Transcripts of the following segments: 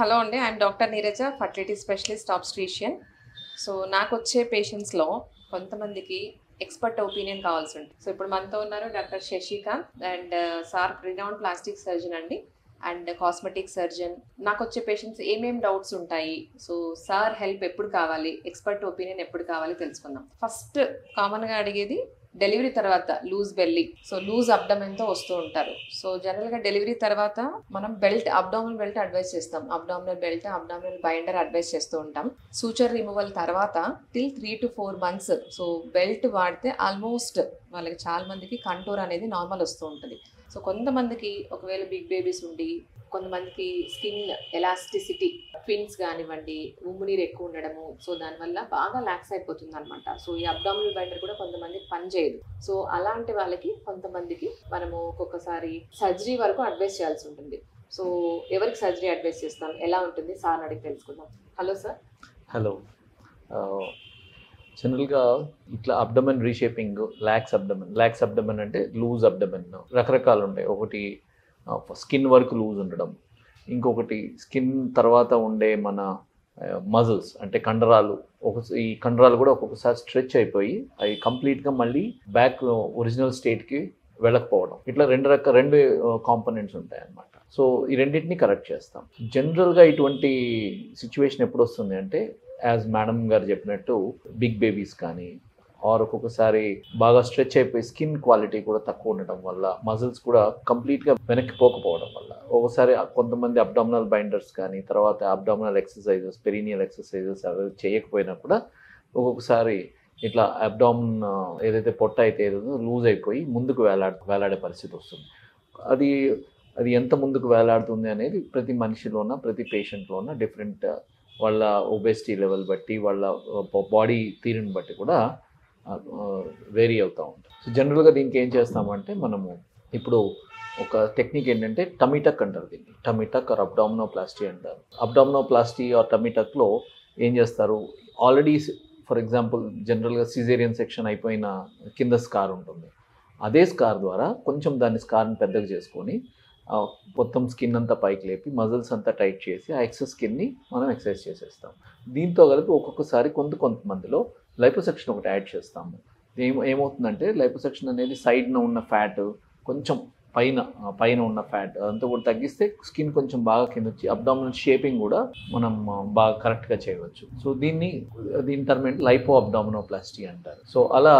Hello అండి. I'm doctor Neeraja, fertility specialist obstetrician. So నాకొచ్చే పేషెంట్స్‌లో కొంతమందికి ఎక్స్‌పర్ట్ ఒపీనియన్ కావాల్సి ఉంటుంది. సో ఇప్పుడు మనతో ఉన్నారు doctor Shashikanth and sir renowned plastic surgeon అండి అండ్ కాస్మెటిక్ సర్జన్. నాకొచ్చే పేషెంట్స్ ఏమేం డౌట్స్ ఉంటాయి, సో సార్ హెల్ప్ ఎప్పుడు కావాలి, ఎక్స్‌పర్ట్ ఒపీనియన్ ఎప్పుడు కావాలి తెలుసుకుందాం. ఫస్ట్ కామన్‌గా అడిగేది డెలివరీ తర్వాత లూజ్ బెల్లీ, సో లూజ్ అబ్డమెన్తో వస్తూ ఉంటారు. సో జనరల్గా డెలివరీ తర్వాత మనం బెల్ట్, అబ్డామినల్ బెల్ట్ అడ్వైస్ చేస్తాం. Abdominal belt, abdominal binder advice చేస్తూ ఉంటాం. సూచర్ రిమూవల్ తర్వాత till 3 to 4 months so belt వాడితే ఆల్మోస్ట్ వాళ్ళకి చాలా మందికి కంటూర్ అనేది నార్మల్ వస్తూ ఉంటుంది. సో కొంతమందికి ఒకవేళ బిగ్ బేబీస్ ఉండి, కొంతమందికి స్కిన్ ఎలాస్టిసిటీ, ట్విన్స్ కానివ్వండి, ఉమ్మునీరు ఎక్కువ ఉండడము, సో దానివల్ల బాగా లాక్స్ అయిపోతుంది అనమాట. సో ఈ అబ్డామినల్ బైండర్ కూడా కొంతమందికి పని చేయదు. సో అలాంటి వాళ్ళకి కొంతమందికి మనము ఒక్కొక్కసారి సర్జరీ వరకు అడ్వైస్ చేయాల్సి ఉంటుంది. సో ఎవరికి సర్జరీ అడ్వైస్ చేస్తాం, ఎలా ఉంటుంది సార్ అడిగి తెలుసుకుందాం. Hello sir. హలో. జనరల్గా ఇట్లా అబ్డమెన్ రీషేపింగ్, ల్యాక్స్ అబ్డమెన్ అంటే లూజ్ అబ్డమెన్ రకరకాలు ఉంటాయి. ఒకటి స్కిన్ వరకు లూజ్ ఉండడం, ఇంకొకటి స్కిన్ తర్వాత ఉండే మన మజిల్స్ అంటే కండరాలు, ఈ కండరాలు కూడా ఒక్కొక్కసారి స్ట్రెచ్ అయిపోయి అవి కంప్లీట్గా మళ్ళీ బ్యాక్ ఒరిజినల్ స్టేట్కి వెళ్ళకపోవడం. ఇట్లా రెండు కాంపోనెంట్స్ ఉంటాయి అన్నమాట. సో ఈ రెండింటిని కరెక్ట్ చేస్తాం. జనరల్గా ఇటువంటి సిచ్యువేషన్ ఎప్పుడు వస్తుంది అంటే, యాజ్ మేడం గారు చెప్పినట్టు బిగ్ బేబీస్ కానీ, ఆర్ ఒక్కొక్కసారి బాగా స్ట్రెచ్ అయిపోయి స్కిన్ క్వాలిటీ కూడా తక్కువ ఉండడం వల్ల, మజిల్స్ కూడా కంప్లీట్గా వెనక్కి పోకపోవడం వల్ల, ఒకసారి కొంతమంది అబ్డామినల్ బైండర్స్ కానీ, తర్వాత అబ్డామినల్ ఎక్సర్సైజెస్, పెరీనియల్ ఎక్సర్సైజెస్ అవి చేయకపోయినా కూడా ఒక్కొక్కసారి ఇట్లా అబ్డామిన్ ఏదైతే పొట్ట అయితే ఏదో లూజ్ అయిపోయి ముందుకు వేలాడే పరిస్థితి వస్తుంది. అది ఎంత ముందుకు వేలాడుతుంది అనేది ప్రతి మనిషిలోన, ప్రతి పేషెంట్లోన డిఫరెంట్, వాళ్ళ ఒబెసిటీ లెవెల్ బట్టి, వాళ్ళ బాడీ తీరుని బట్టి కూడా వేరీ అవుతూ ఉంటుంది. సో జనరల్గా దీనికి ఏం చేస్తామంటే, మనము ఇప్పుడు ఒక టెక్నిక్ ఏంటంటే టమీ టక్ అంటారు దీన్ని. టమీ టక్ ఆర్ అబ్డామినోప్లాస్టీ అంటారు. అబ్డామినోప్లాస్టీ ఆర్ టమీ టక్లో ఏం చేస్తారు, ఆల్రెడీ ఫర్ ఎగ్జాంపుల్ జనరల్గా సిజేరియన్ సెక్షన్ అయిపోయిన కింద స్కార్ ఉంటుంది. అదే స్కార్ ద్వారా కొంచెం దాన్ని స్కార్ని పెద్దగా చేసుకొని మొత్తం స్కిన్ అంతా పైకి లేపి మజిల్స్ అంతా టైట్ చేసి ఆ ఎక్సెస్ స్కిన్ని మనం ఎక్సర్సైజ్ చేసేస్తాం. దీంతో కలిపి ఒక్కొక్కసారి కొంతమందిలో లైపోసెక్షన్ ఒకటి యాడ్ చేస్తాము. ఏమవుతుందంటే, లైపోసెక్షన్ అనేది సైడ్న ఉన్న ఫ్యాట్, కొంచెం పైన ఉన్న ఫ్యాట్ అదంతా కూడా తగ్గిస్తే స్కిన్ కొంచెం బాగా కింద వచ్చి అబ్డామినల్ షేపింగ్ కూడా మనం బాగా కరెక్ట్గా చేయవచ్చు. సో దీని టర్మ్ ఏంటి, లైపో అబ్డామినోప్లాస్టీ అంటారు. సో అలా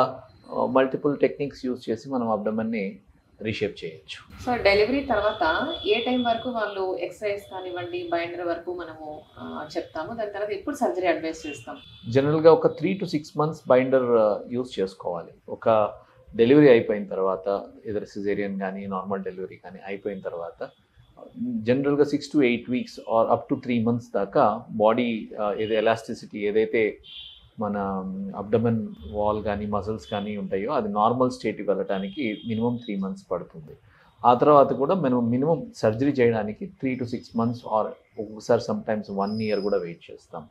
మల్టిపుల్ టెక్నిక్స్ యూజ్ చేసి మనం అబ్డమన్ని రీషేప్ చేయొచ్చు. సో డెలివరీ తర్వాత ఏ టైం వరకు వాళ్ళు ఎక్సర్సైజ్ కానివ్వండి, బైండర్ వరకు మనము చెప్తాము, దాని తర్వాత ఎప్పుడు సర్జరీ అడ్వైస్ చేస్తాం? జనరల్గా ఒక 3 to 6 months బైండర్ యూజ్ చేసుకోవాలి. ఒక డెలివరీ అయిపోయిన తర్వాత, ఎదర్ సిజేరియన్ కానీ నార్మల్ డెలివరీ కానీ అయిపోయిన తర్వాత జనరల్గా 6 to 8 weeks or up to 3 months దాకా బాడీ ఎలాస్టిసిటీ ఏదైతే మన అబ్డమెన్ వాల్ కానీ మజిల్స్ కానీ ఉంటాయో అది నార్మల్ స్టేట్కి వెళ్ళడానికి మినిమం 3 months పడుతుంది. ఆ తర్వాత కూడా మనం మినిమం సర్జరీ చేయడానికి 3 to 6 months ఆర్ ఒక్కొక్కసారి సమ్టైమ్స్ 1 year కూడా వెయిట్ చేస్తాం.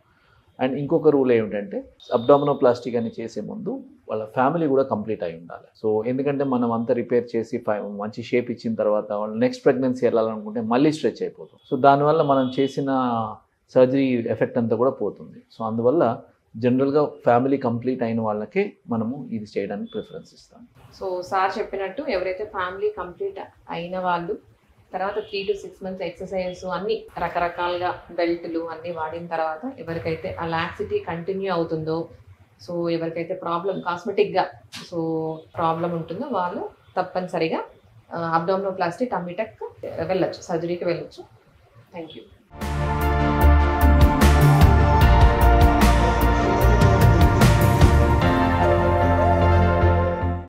అండ్ ఇంకొక రూల్ ఏమిటంటే, అబ్డామినోప్లాస్టీ అని చేసే ముందు వాళ్ళ ఫ్యామిలీ కూడా కంప్లీట్ అయి ఉండాలి. సో ఎందుకంటే మనం అంతా రిపేర్ చేసి మంచి షేప్ ఇచ్చిన తర్వాత వాళ్ళు నెక్స్ట్ ప్రెగ్నెన్సీ వెళ్ళాలనుకుంటే మళ్ళీ స్ట్రెచ్ అయిపోతుంది. సో దానివల్ల మనం చేసిన సర్జరీ ఎఫెక్ట్ అంతా కూడా పోతుంది. సో అందువల్ల జనరల్గా ఫ్యామిలీ కంప్లీట్ అయిన వాళ్ళకే మనము ఇది చేయడానికి ప్రిఫరెన్స్ ఇస్తాం. సో సార్ చెప్పినట్టు ఎవరైతే ఫ్యామిలీ కంప్లీట్ అయిన వాళ్ళు తర్వాత 3 to 6 months ఎక్సర్సైజ్ అన్ని రకరకాలుగా బెల్ట్లు అన్నీ వాడిన తర్వాత ఎవరికైతే ఆ లాక్సిటీ కంటిన్యూ అవుతుందో, సో ఎవరికైతే ప్రాబ్లం కాస్మెటిక్గా సో ప్రాబ్లం ఉంటుందో వాళ్ళు తప్పనిసరిగా అబ్డామినోప్లాస్టీ, టమీ టక్ వెళ్ళొచ్చు, సర్జరీకి వెళ్ళొచ్చు. Thank you.